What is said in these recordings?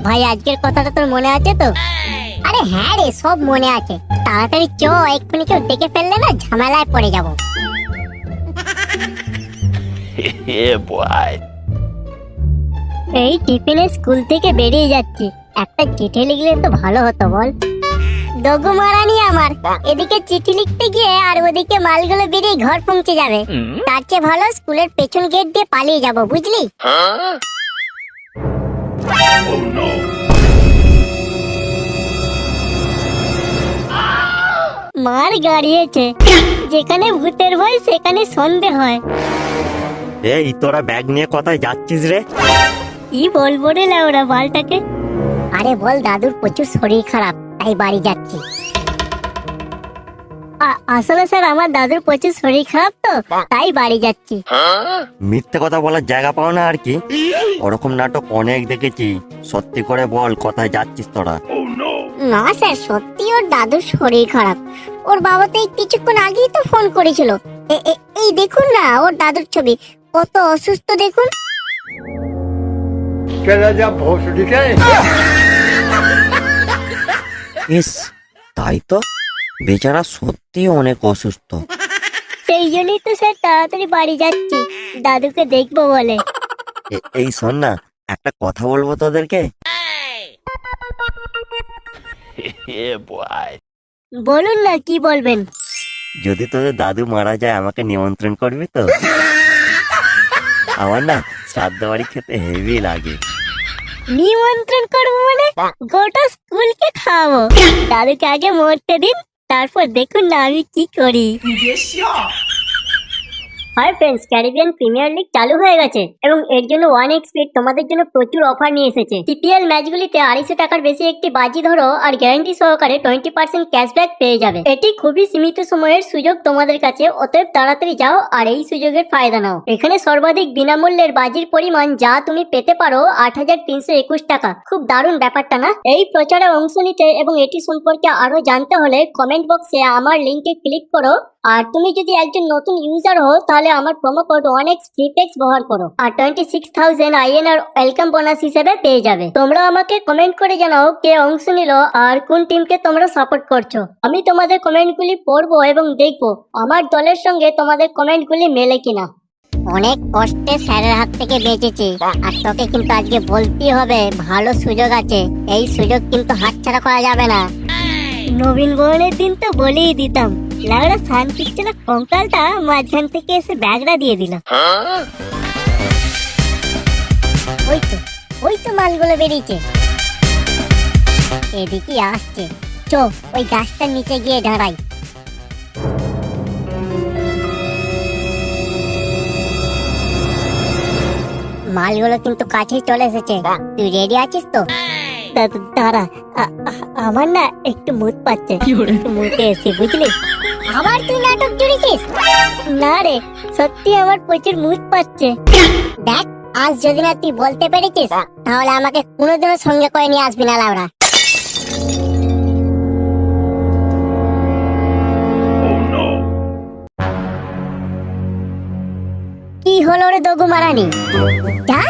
ভাই আজকের কথাটা তোর মনে আছে তো? আরে হ্যাঁ রে, সব মনে আছে। তাড়াতাড়ি চ, এক্ষুনি কেউ দেখে ফেললে না ঝামেলায় পড়ে যাব। এই টিফিনে স্কুল থেকে বেরিয়ে যাচ্ছি, একটা চিঠি লিখলে তো ভালো হতো বল। দগু মারানি আমার, এদিকে চিঠি লিখতে গিয়ে আর ওদিকে মালগুলো বেরিয়ে ঘর পৌঁছে যাবে। তার চেয়ে ভালো স্কুলের পেছন গেট দিয়ে পালিয়ে যাব, বুঝলি? মার গাড়িয়েছে, যেখানে ভূতের ভয় সেখানে সন্দেহ হয়। এই তোরা ব্যাগ নিয়ে কোথায় যাচ্ছিস রে? কি বলবো রে লাউরা বালটাকে। আরে বল, দাদুর প্রচুর শরীর খারাপ, তাই বাড়ি যাচ্ছি। আসলে স্যার আমার দাদুর প্রচুর শরীর খারাপ তো, তাই বাড়ি যাচ্ছি। মিথ্যে কথা বলার জায়গা পাও না আর কি। ওরকম নাটক অনেক দেখেছি। সত্যি করে বল কোথায় যাচ্ছিস তোরা? না স্যার, সত্যি ওর দাদুর শরীর খারাপ। ওর বাবা তো এই কিছুক্ষণ আগেই তো ফোন করেছিল। এই দেখুন না ওর দাদুর ছবি, কত অসুস্থ দেখুন। ইস, তাই তো, বেচারা সত্যি অনেক অসুস্থ। সেই জন্যই তো স্যার তাড়াতাড়ি বাড়ি যাচ্ছি, দাদুকে দেখবো বলে। এই শোন না, একটা কথা বলবো তোদেরকে। বলুন না, কি বলবেন? যদি তোদের দাদু মারা যায় আমাকে নিমন্ত্রণ করবি তো? আমার না শ্রাদ্ধ বাড়ি খেতে হেভি লাগে। নিমন্ত্রণ করবো মানে? গোটা স্কুলকে খাওয়াবো। দাদুকে আগে মরতে দিন, তারপর দেখুন না আমি কি করি। Hi friends, Caribbean premier league চালু হয়ে গেছে এবং এর জন্য 1xBet তোমাদের জন্য প্রচুর অফার নিয়ে এসেছে। সিপিএল ম্যাচগুলিতে 250 টাকার বেশি একটি বাজি ধরো আর গ্যারান্টি সহকারে 20% ক্যাশব্যাক পেয়ে যাবে। এটি খুবই সীমিত সময়ের সুযোগ তোমাদের কাছে, অতএব তাড়াতাড়ি যাও আর এই সুযোগের ফায়দা নাও। এখানে সর্বাধিক বিনামূল্যের বাজির পরিমাণ যা তুমি পেতে পারো 8,321 টাকা। খুব দারুণ ব্যাপারটা না? এই প্রচারে অংশ নিতে এবং এটি সম্পর্কে আরো জানতে হলে কমেন্ট বক্সে আমার লিঙ্কে ক্লিক করো। আর তুমি যদি একজন নতুন ইউজার হও তাহলে আমার প্রোমো কোড 1xFreePax ব্যবহার করো আর 26,000 INR ওয়েলকাম বোনাস হিসেবে পেয়ে যাবে। তোমরা আমাকে কমেন্ট করে জানাও কে অংশ নিল আর কোন টিমকে তোমরা সাপোর্ট করছো। আমি তোমাদের কমেন্টগুলি পড়বো এবং দেখবো আমার দলের সঙ্গে তোমাদের কমেন্টগুলি মেলে কিনা। অনেক কষ্টে স্যারের হাত থেকে বেঁচেছি, আর তোকে কিন্তু আজকে বলতেই হবে ভালো সুযোগ আছে। এই সুযোগ কিন্তু হাতছাড়া করা যাবে না। নবীন বরণের দিন তো বলেই দিতাম, লাউড়া শান্তির জন্য কঙ্কালটা মাঝখান থেকে এসে ব্যাগটা দিয়ে দিল। ওই তো মালগুলো বেরিয়েছে, এদিকে আসছে। চো, ওই গাছটার নিচে গিয়ে দাঁড়াই। মালগুলো কিন্তু কাছেই চলে এসেছে, তুই রেডি আছিস তো? দাঁড়া, আমার না একটু মুত পাচ্ছে, মুতে এসে বুঝলি। আবার তুই নাটক জুড়েছিস? না রে, সত্যি আমার প্রচুর মুত পাচ্ছে। দেখ, আজ যদি না তুই বলতে পেরেছিস তাহলে আমাকে কোনোদিনও সঙ্গে করে নিয়ে আসবি না লাউড়া। কি হলো রে দগু মারানি? যা,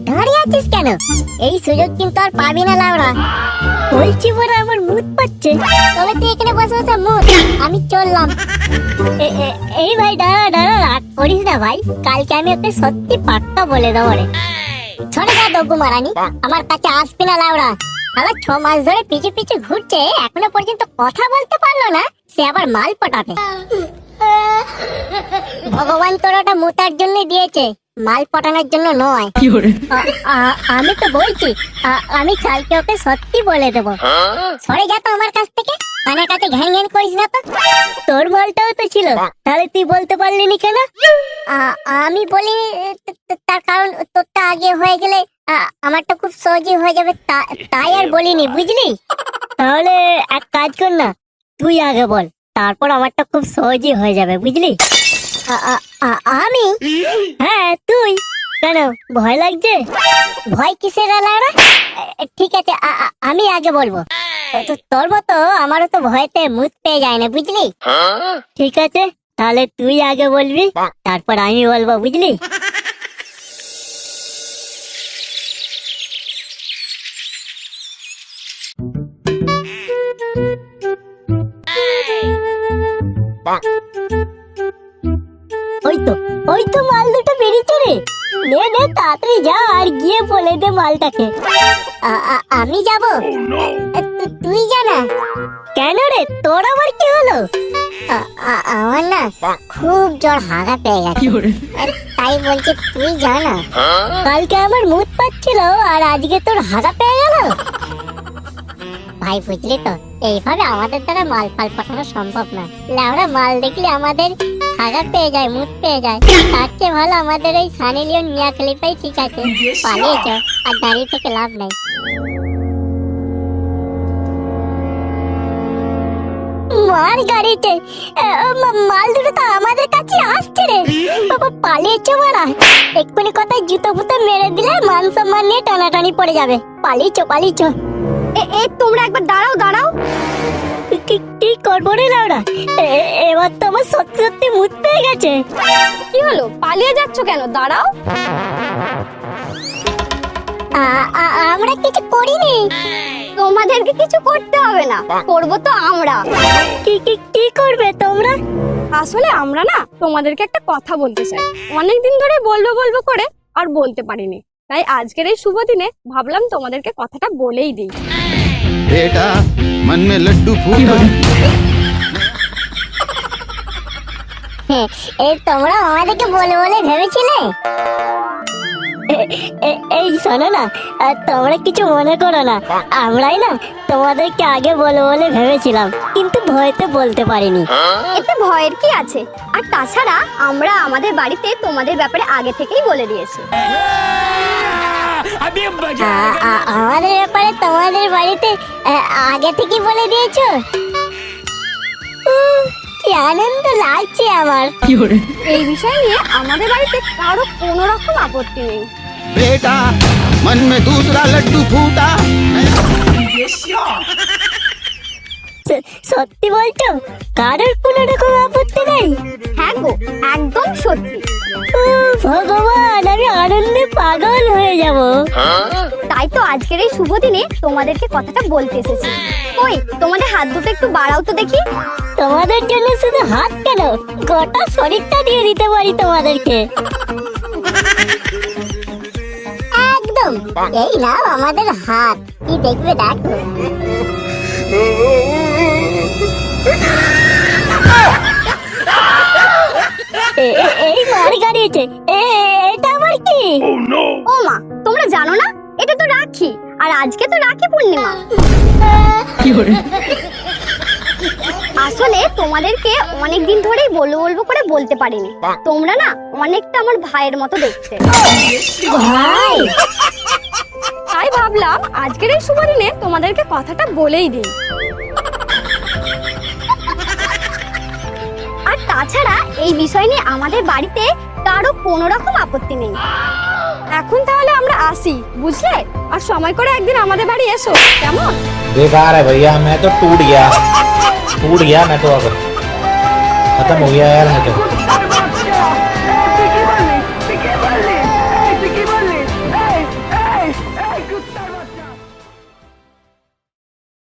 দাঁড়িয়ে আছিস কেন? এই সুযোগ কিন্তু আর পাবি না লাউড়া। বলছি বড় আমার মুত পাচ্ছে, তবে তুই এখানে বসে বসে মুত, আমি চললাম। এই ভাই দাঁড়া দাঁড়া, রাগ করিস না ভাই, কালকে আমি ওকে সত্যি পাক্কা বলে দেবো রে। ছড়ে যা দগু মারানি, আমার কাছে আসবি না লাউড়া। শালা 6 মাস ধরে পিছু পিছু ঘুরছে, এখনো পর্যন্ত কথা বলতে পারলো না, সে আবার মাল পটাবে। ভগবান তোর ওটা মুতার জন্য দিয়েছে, মাল পটানোর জন্য নয়। আমি তো বলছি আমি কালকে ওকে সত্যি বলে দেবো। সরে যা তো আমার কাছ থেকে, কানের কাছে ঘ্যান ঘ্যান করিস না তো। তোর মালটাও তো ছিল, তাহলে তুই বলতে পারলি নি কেন? আমি বলি তার কারণ তোরটা আগে হয়ে গেলে আমারটা খুব সহজে হয়ে যাবে, তাই আর বলিনি, বুঝলি? তাহলে এক কাজ কর না, তুই আগে বল, তারপর আমারটা খুব সহজেই হয়ে যাবে, বুঝলি? আমি? হ্যাঁ তুই। কেন, ভয় লাগছে? ভয় কিসের আলাদা? ঠিক আছে, আমি আগে বলবো। তোর মতো আমারও তো ভয়তে মুত পেয়ে যায় না, বুঝলি? ঠিক আছে, তাহলে তুই আগে বলবি, তারপর আমি বলবো, বুঝলি? ওই তো মাল দুটো বেরিয়েছে রে। নে তাড়াতাড়ি যা আর গিয়ে বলে দে মালটাকে। আমি যাব? তুই জানা। কেন রে, তোর আবার কি হলো? আমার না খুব জ্বর, হাগা পেয়ে গেছে, তাই বলছি তুই জানা। কালকে আমার মুড পাচ্ছিল আর আজকে তোর হাগা পেয়ে গেল। ভাই বুঝলি তো, এইভাবে আমাদের দ্বারা মাল ফাল পাঠানো সম্ভব না। আমরা মাল দেখলে আমাদের হাগা পেয়ে যায়, মুড পেয়ে যায়। তার চেয়ে ভালো আমাদের ওই সানি লিওন মিয়া খলিফাই ঠিক আছে। পালিয়েছ আর দাঁড়িয়ে থেকে লাভ নাই। মার গাড়িতে মাল দুটো তো আমাদের কাছে আসছে রে। বাবা পালিয়েছ মারা, এক্ষুনি কথায় জুতো ফুতো মেরে দিলে মান সম্মান নিয়ে টানাটানি পড়ে যাবে। পালিয়েছ। তোমরা একবার দাঁড়াও। কি করবো রে লাউড়া, এবার তো আমার সত্যি মুড পেয়ে গেছে। কি হলো, পালিয়ে যাচ্ছ কেন? দাঁড়াও। আমরা কিছু করিনি। তোমাদেরকে কিছু করতে হবে না, করবো তো আমরা। কি করবে তোমরা? আসলে আমরা না তোমাদেরকে একটা কথা বলতে চাই। অনেকদিন ধরে বলবো করে আর বলতে পারিনি, তাই আজকের এই শুভ দিনে ভাবলাম তোমাদেরকে কথাটা বলেই দিই। बेटा मन में लड्डू फूटा। এই তোমরা আমাদেরকে বলে ভেবেছিলে? এই শোনো না, তোমরা কিছু মনে করো না। আমরাই না তোমাদেরকে আগে বলে ভেবেছিলাম, কিন্তু ভয়তে বলতে পারিনি। এতে ভয়ের কি আছে? আর তাছাড়া আমরা আমাদের বাড়িতে তোমাদের ব্যাপারে আগে থেকেই বলে দিয়েছি। আমাদের ব্যাপারে তোমাদের বাড়িতে আগে থেকে বলে দিয়েছো? কি আনন্দ লাগছে আমার। এই বিষয় নিয়ে আমাদের বাড়িতে কারো কোনো রকম আপত্তি নেই। बेटा मन में दूसरा लड्डू फूटा। সত্যি বলছো? কারোর কোনো রকম আপত্তি নেই? হ্যাঁ গো, একদম সত্যি। ভগবান, আমি আনন্দে পাগল হয়ে যাব। তাই তো আজকের এই শুভ দিনে তোমাদেরকে কথাটা বলতে এসেছি। ওই তোমাদের হাত দুটো একটু বাড়াও তো দেখি। তোমাদের জন্য শুধু হাত কেন, গোটা শরীরটা দিয়ে দিতে পারি তোমাদেরকে। একদম, এই নাও আমাদের হাত, কি দেখবে দেখো। এই মার গাড়িয়েছে, এটা আবার কি? ও মা, তোমরা জানো না এটা তো রাখি, আর আজকে তো রাখি পূর্ণিমা। আসলে তোমাদেরকে অনেকদিন ধরেই বলবো করে বলতে পারিনি। তোমরা না অনেকটা আমার ভাইয়ের মতো দেখতে। ভাই, তাই ভাবলাম আজকের এই শুভ দিনে তোমাদেরকে কথাটা বলেই দিই। আর তাছাড়া এই বিষয় নিয়ে আমাদের বাড়িতে কারো কোনো রকম আপত্তি নেই। এখন তাহলে আমরা আসি, বুঝলে? আর সময় করে একদিন আমাদের বাড়ি এসো, কেমন? बेकार है भैया, मैं तो टूट गया मैं तो, अब खत्म हो गया यार मैं तो।